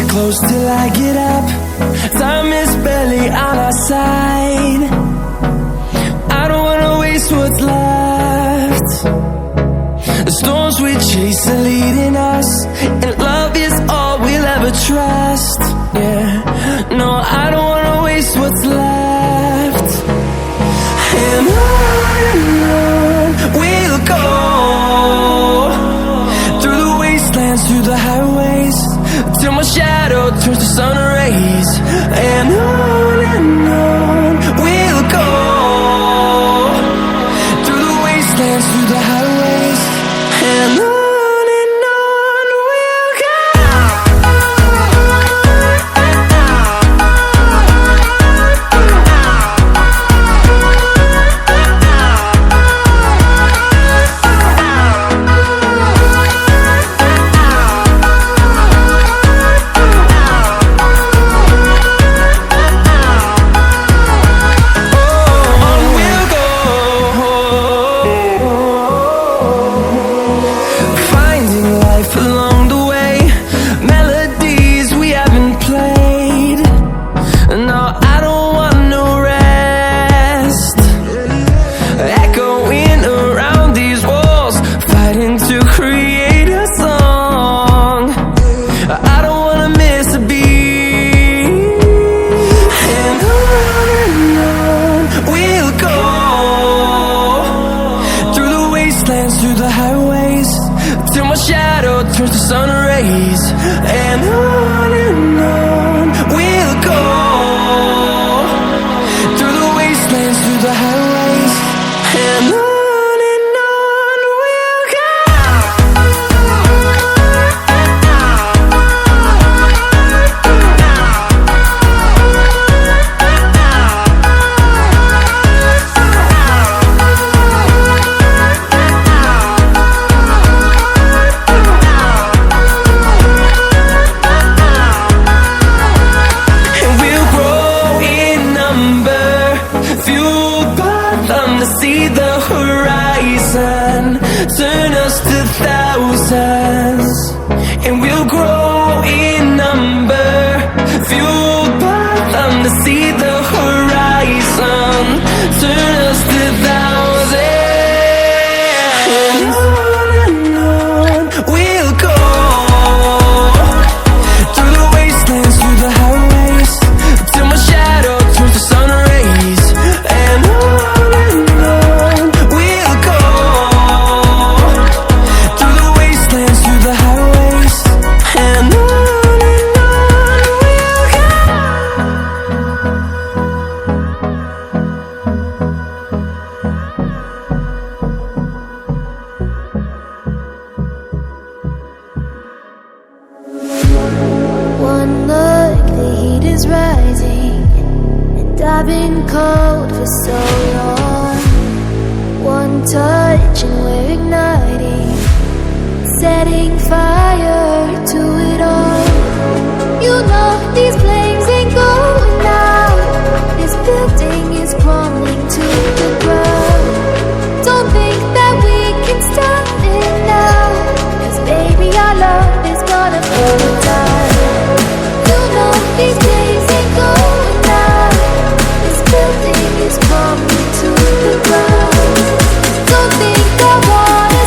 Close till I get up. Time is barely on our side. I don't wanna waste what's left. The storms we chase are leading us, and love is all we'll ever trust. Yeah, no, I don't wanna waste what's left. And on we'll go, through the wastelands, through the highways, till my shadow turns to sun rays. And on we'll go, through the wastelands, through the highways, and on we'll go. Through the highways, till my shadow turns to sun rays. And on we'll go, through the wastelands, through the highways, and on we'll go. See the horizon turn us to thousands, and we'll grow in number, fueled by them to see the horizon turn us to thousands. And on we'll go, through the wastelands, through the highways, till my shadow turns to sun rays. And one look, the heat is rising, and I've been cold for so long. One touch and we're igniting, setting fire to it all. You know these flames ain't going out. This building is crumbling to the ground. Don't think that we can stop it now, 'cause baby our love is gonna burn down. You know these days ain't going out. This building is crumbling to the ground. Don't think I wanna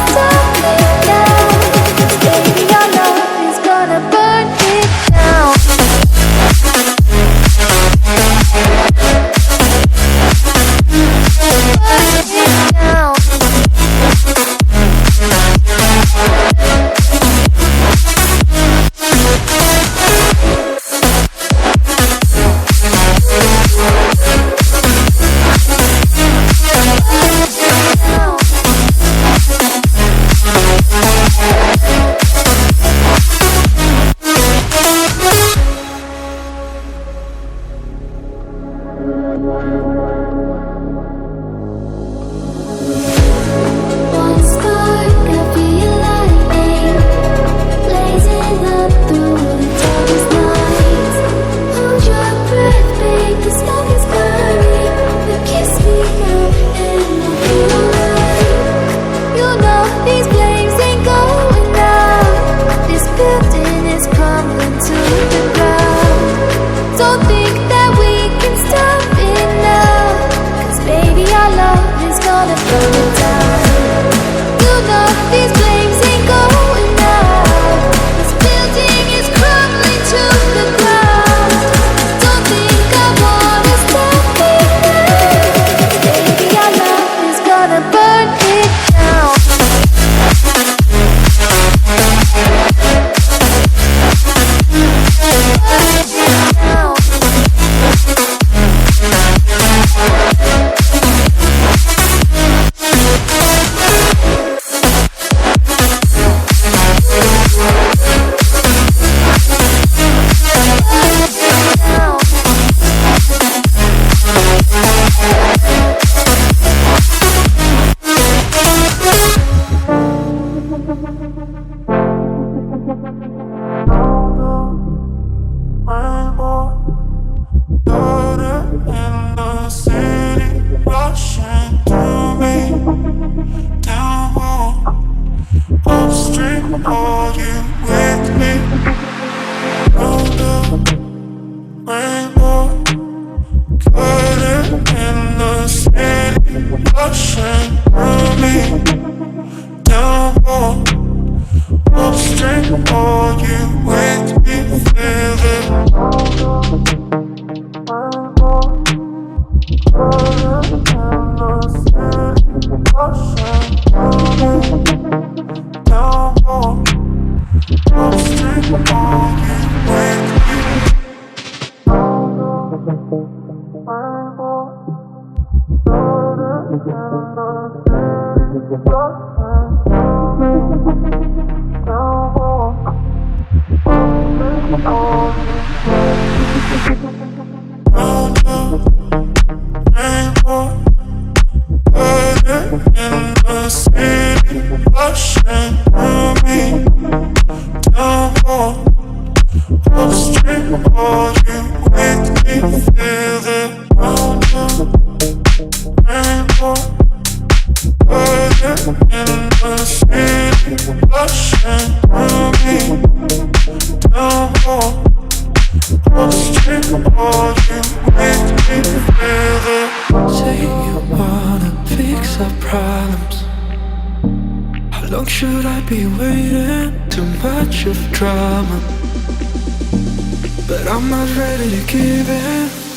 But I'm not ready to give in.